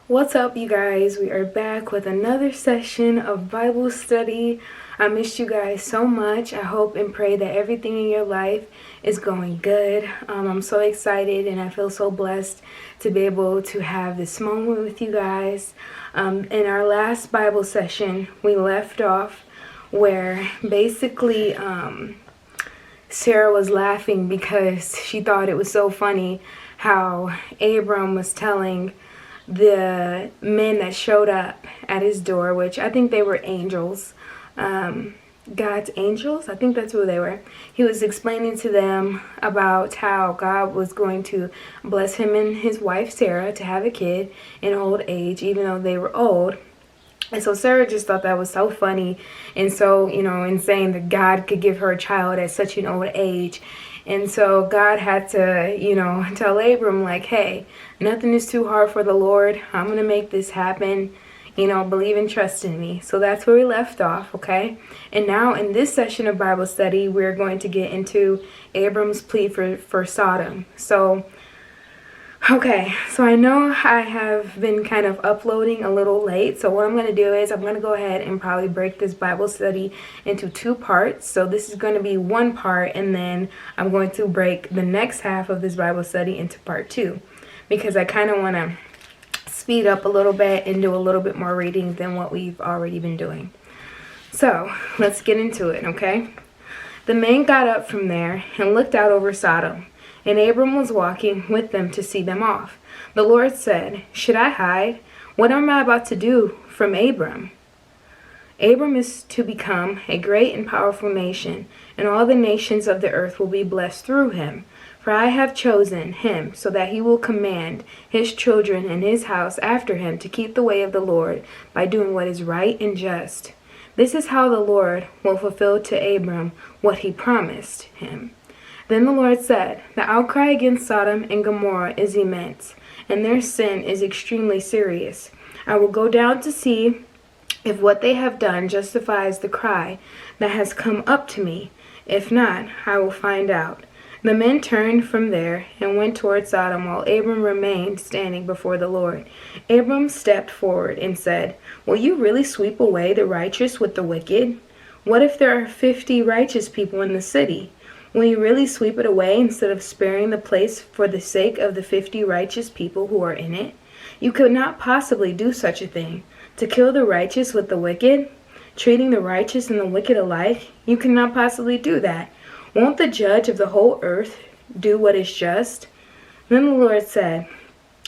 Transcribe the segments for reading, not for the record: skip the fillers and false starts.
What's up, you guys? We are back with another session of Bible study. I missed you guys so much. I hope and pray that everything in your life is going good. I'm so excited and I feel so blessed to be able to have this moment with you guys. In our last Bible session, we left off where basically Sarah was laughing because she thought it was so funny how Abram was telling the men that showed up at his door, which I think they were angels, God's angels, I think that's who they were. He was explaining to them about how God was going to bless him and his wife Sarah to have a kid in old age, even though they were old. And so Sarah just thought that was so funny and so, insane that God could give her a child at such an old age. And so God had to, tell Abram, like, hey, nothing is too hard for the Lord. I'm going to make this happen. Believe and trust in me. So that's where we left off, okay? And now in this session of Bible study, we're going to get into Abram's plea for Sodom. So I know I have been kind of uploading a little late, so what I'm going to do is I'm going to go ahead and probably break this Bible study into two parts. So this is going to be one part, and then I'm going to break the next half of this Bible study into part two, because I kind of want to speed up a little bit and do a little bit more reading than what we've already been doing. So let's get into it, okay? The men got up from there and looked out over Sodom. And Abram was walking with them to see them off. The Lord said, should I hide? What am I about to do from Abram? Abram is to become a great and powerful nation, and all the nations of the earth will be blessed through him. For I have chosen him so that he will command his children and his house after him to keep the way of the Lord by doing what is right and just. This is how the Lord will fulfill to Abram what he promised him. Then the Lord said, the outcry against Sodom and Gomorrah is immense, and their sin is extremely serious. I will go down to see if what they have done justifies the cry that has come up to me. If not, I will find out. The men turned from there and went toward Sodom, while Abram remained standing before the Lord. Abram stepped forward and said, will you really sweep away the righteous with the wicked? What if there are 50 righteous people in the city? Will you really sweep it away instead of sparing the place for the sake of the 50 righteous people who are in it? You could not possibly do such a thing. To kill the righteous with the wicked, treating the righteous and the wicked alike, you cannot possibly do that. Won't the judge of the whole earth do what is just? Then the Lord said,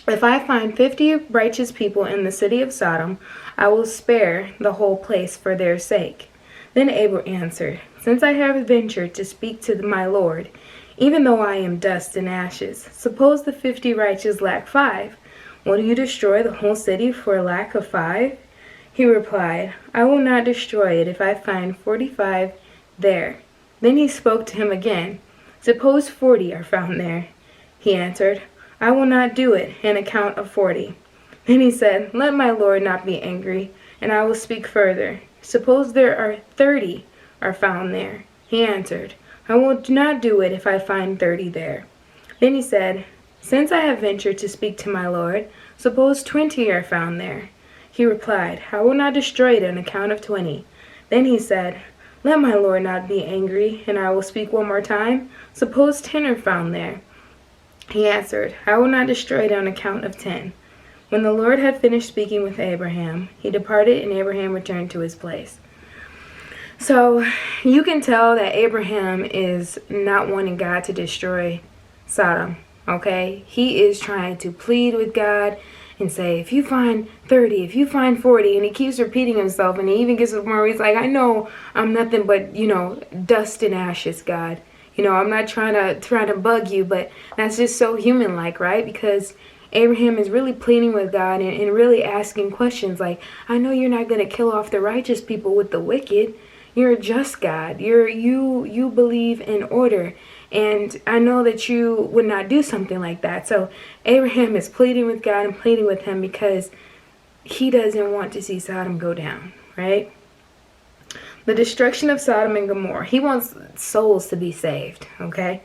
if I find 50 righteous people in the city of Sodom, I will spare the whole place for their sake. Then Abram answered, since I have ventured to speak to my Lord, even though I am dust and ashes, suppose the 50 righteous lack 5. Will you destroy the whole city for lack of 5? He replied, I will not destroy it if I find 45 there. Then he spoke to him again. Suppose 40 are found there. He answered, I will not do it on account of 40. Then he said, let my Lord not be angry, and I will speak further. Suppose there are 30 are found there. He answered, I will not do it if I find 30 there. Then he said, since I have ventured to speak to my Lord, suppose 20 are found there. He replied, I will not destroy it on account of 20. Then he said, let my Lord not be angry, and I will speak one more time. Suppose 10 are found there. He answered, I will not destroy it on account of 10. When the Lord had finished speaking with Abraham, he departed, and Abraham returned to his place. So you can tell that Abraham is not wanting God to destroy Sodom, okay? He is trying to plead with God and say, if you find 30, if you find 40, and he keeps repeating himself, and he even gets to the point where he's like, I know I'm nothing but, dust and ashes, God. I'm not trying to bug you, but that's just so human-like, right? Because Abraham is really pleading with God and really asking questions like, I know you're not going to kill off the righteous people with the wicked. You're a just God. You believe in order. And I know that you would not do something like that. So Abraham is pleading with God and pleading with him because he doesn't want to see Sodom go down, right? The destruction of Sodom and Gomorrah. He wants souls to be saved, okay?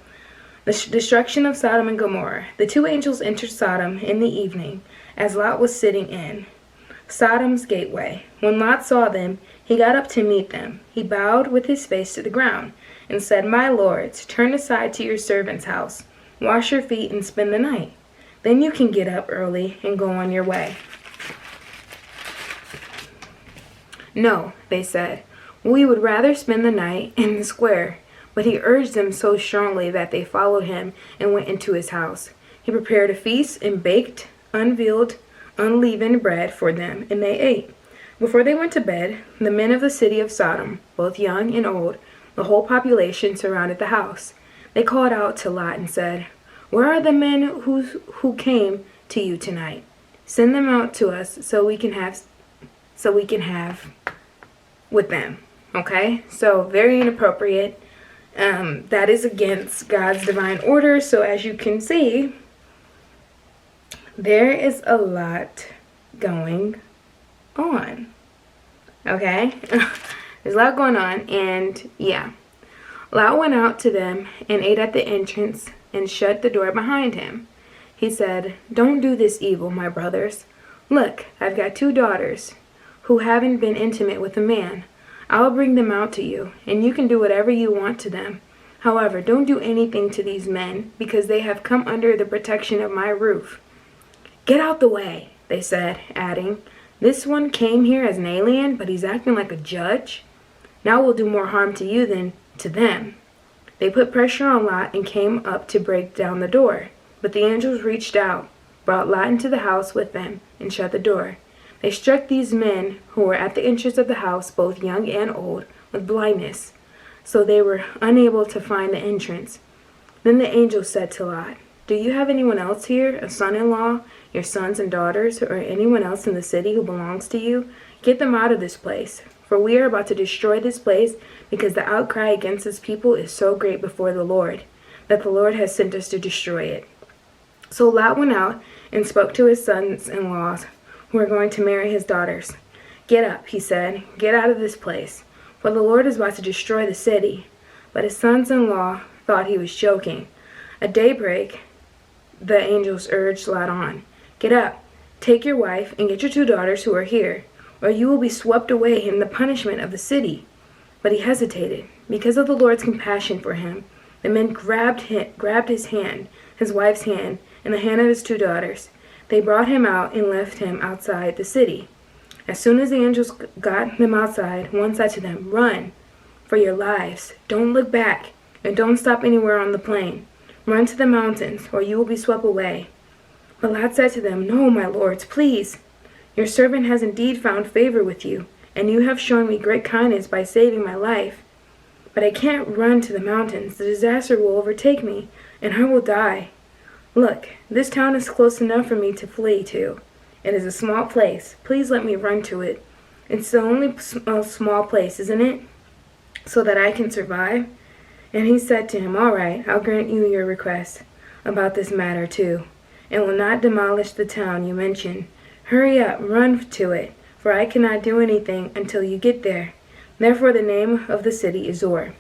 The destruction of Sodom and Gomorrah. The two angels entered Sodom in the evening, as Lot was sitting in Sodom's gateway. When Lot saw them, he got up to meet them. He bowed with his face to the ground and said, "My lords, turn aside to your servant's house. Wash your feet and spend the night. Then you can get up early and go on your way." "No," they said, "we would rather spend the night in the square." But he urged them so strongly that they followed him and went into his house. He prepared a feast and baked unleavened bread for them, and they ate. Before they went to bed, the men of the city of Sodom, both young and old, the whole population, surrounded the house. They called out to Lot and said, "Where are the men who came to you tonight? Send them out to us so we can have with them." Okay, so very inappropriate. That is against God's divine order. So as you can see, there is a lot going on. Okay, there's a lot going on, and yeah. Lot went out to them and ate at the entrance and shut the door behind him. He said, "Don't do this evil, my brothers. Look, I've got 2 daughters who haven't been intimate with a man. I'll bring them out to you, and you can do whatever you want to them. However, don't do anything to these men, because they have come under the protection of my roof." "Get out the way," they said, adding, "This one came here as an alien, but he's acting like a judge. Now we'll do more harm to you than to them." They put pressure on Lot and came up to break down the door. But the angels reached out, brought Lot into the house with them, and shut the door. They struck these men who were at the entrance of the house, both young and old, with blindness, so they were unable to find the entrance. Then the angel said to Lot, "Do you have anyone else here, a son-in-law, your sons and daughters, or anyone else in the city who belongs to you? Get them out of this place, for we are about to destroy this place, because the outcry against this people is so great before the Lord, that the Lord has sent us to destroy it." So Lot went out and spoke to his sons-in-law who were going to marry his daughters. "Get up," he said, "get out of this place, for the Lord is about to destroy the city." But his sons-in-law thought he was joking. At daybreak, the angels urged Lot on, "Get up, take your wife, and get your 2 daughters who are here, or you will be swept away in the punishment of the city." But he hesitated. Because of the Lord's compassion for him, the men grabbed his hand, his wife's hand, and the hand of his 2 daughters. They brought him out and left him outside the city. As soon as the angels got them outside, one said to them, "Run for your lives. Don't look back, and don't stop anywhere on the plain. Run to the mountains, or you will be swept away." But Lot said to them, "No, my lords, please. Your servant has indeed found favor with you, and you have shown me great kindness by saving my life. But I can't run to the mountains. The disaster will overtake me, and I will die. Look, this town is close enough for me to flee to. It is a small place. Please let me run to it. It's the only small place, isn't it? So that I can survive." And he said to him, "All right, I'll grant you your request about this matter too, and will not demolish the town you mentioned. Hurry up, run to it, for I cannot do anything until you get there." Therefore the name of the city is Zor.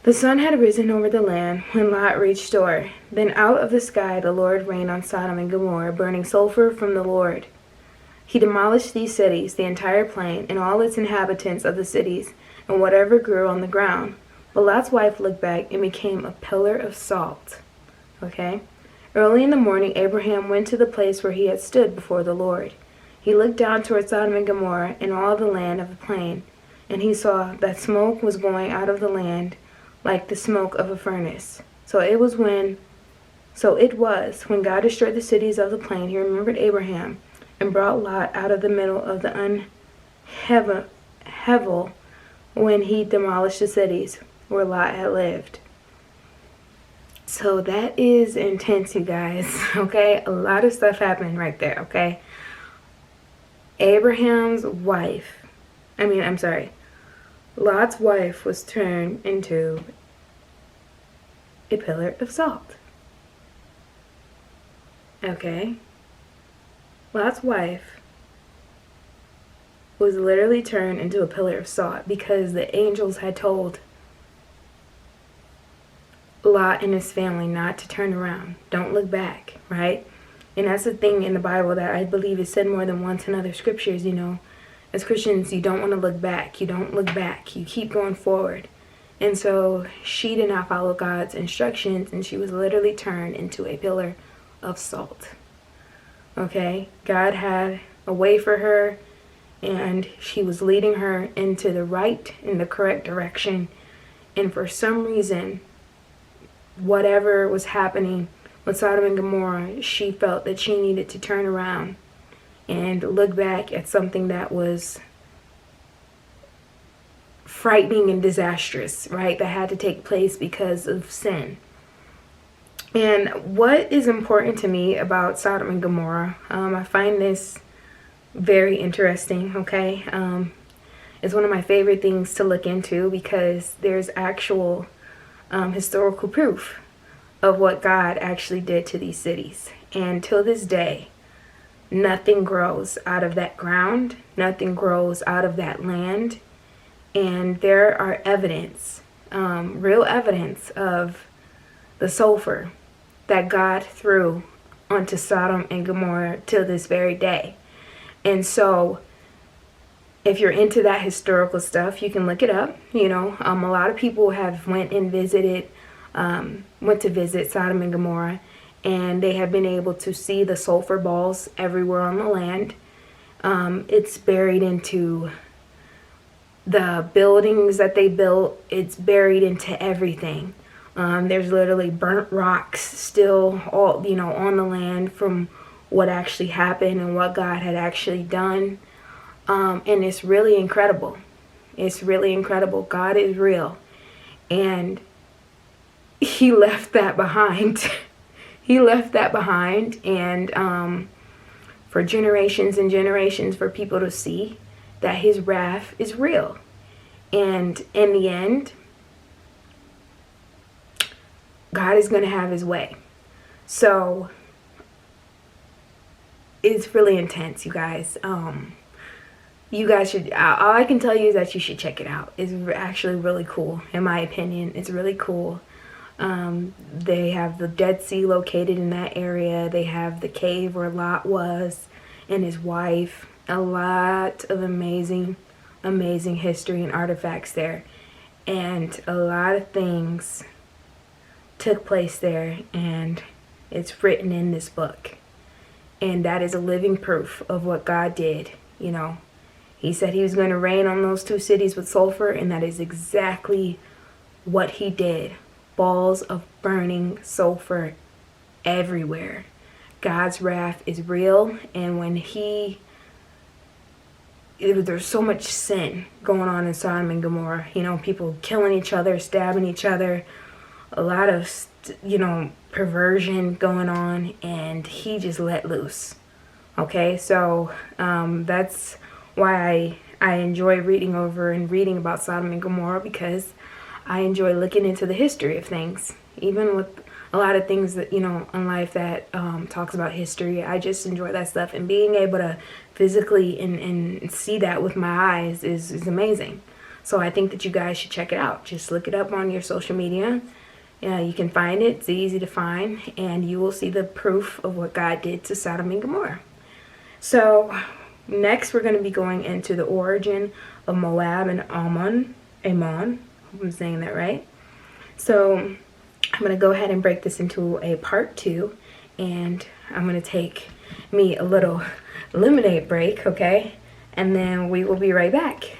The sun had risen over the land when Lot reached Zor. Then out of the sky the Lord rained on Sodom and Gomorrah, burning sulfur from the Lord. He demolished these cities, the entire plain, and all its inhabitants of the cities, and whatever grew on the ground. But Lot's wife looked back and became a pillar of salt. Okay? Early in the morning, Abraham went to the place where he had stood before the Lord. He looked down toward Sodom and Gomorrah and all the land of the plain, and he saw that smoke was going out of the land like the smoke of a furnace. So it was when God destroyed the cities of the plain, he remembered Abraham and brought Lot out of the middle of the Hevel when he demolished the cities where Lot had lived. So that is intense, you guys. Okay, a lot of stuff happened right there. Okay, Lot's wife was turned into a pillar of salt. Okay, Lot's wife was literally turned into a pillar of salt because the angels had told Lot and his family not to turn around. Don't look back, right? And that's the thing in the Bible that I believe is said more than once in other scriptures, As Christians, you don't want to look back. You don't look back. You keep going forward. And so she did not follow God's instructions, and she was literally turned into a pillar of salt. Okay? God had a way for her, and she was leading her into the right and the correct direction. And for some reason, whatever was happening with Sodom and Gomorrah, she felt that she needed to turn around and look back at something that was frightening and disastrous, right? That had to take place because of sin. And what is important to me about Sodom and Gomorrah, I find this very interesting, okay? It's one of my favorite things to look into because there's actual historical proof of what God actually did to these cities. And till this day, nothing grows out of that ground. Nothing grows out of that land. And there are evidence, real evidence of the sulfur that God threw onto Sodom and Gomorrah till this very day. And so if you're into that historical stuff, you can look it up. A lot of people have went to visit Sodom and Gomorrah, and they have been able to see the sulfur balls everywhere on the land. It's buried into the buildings that they built. It's buried into everything. There's literally burnt rocks still all on the land from what actually happened and what God had actually done. And it's really incredible. It's really incredible. God is real. And he left that behind. He left that behind, and for generations and generations for people to see that his wrath is real. And in the end, God is going to have his way. So it's really intense, you guys. You guys should, all I can tell you is that you should check it out. It's actually really cool, in my opinion. It's really cool. They have the Dead Sea located in that area. They have the cave where Lot was and his wife. A lot of amazing history and artifacts there. And a lot of things took place there, and it's written in this book. And that is a living proof of what God did. He said he was going to rain on those two cities with sulfur, and that is exactly what he did. Balls of burning sulfur everywhere. God's wrath is real, and when there's so much sin going on in Sodom and Gomorrah. People killing each other, stabbing each other, a lot of, perversion going on, and he just let loose. Okay, so that's why I enjoy reading about Sodom and Gomorrah, because I enjoy looking into the history of things. Even with a lot of things that, in life that talks about history, I just enjoy that stuff. And being able to physically and see that with my eyes is amazing. So I think that you guys should check it out. Just look it up on your social media. You can find it. It's easy to find. And you will see the proof of what God did to Sodom and Gomorrah. So next we're going to be going into the origin of Moab and Ammon. I'm saying that right. So I'm going to go ahead and break this into a part 2, and I'm going to take me a little lemonade break, okay? And then we will be right back.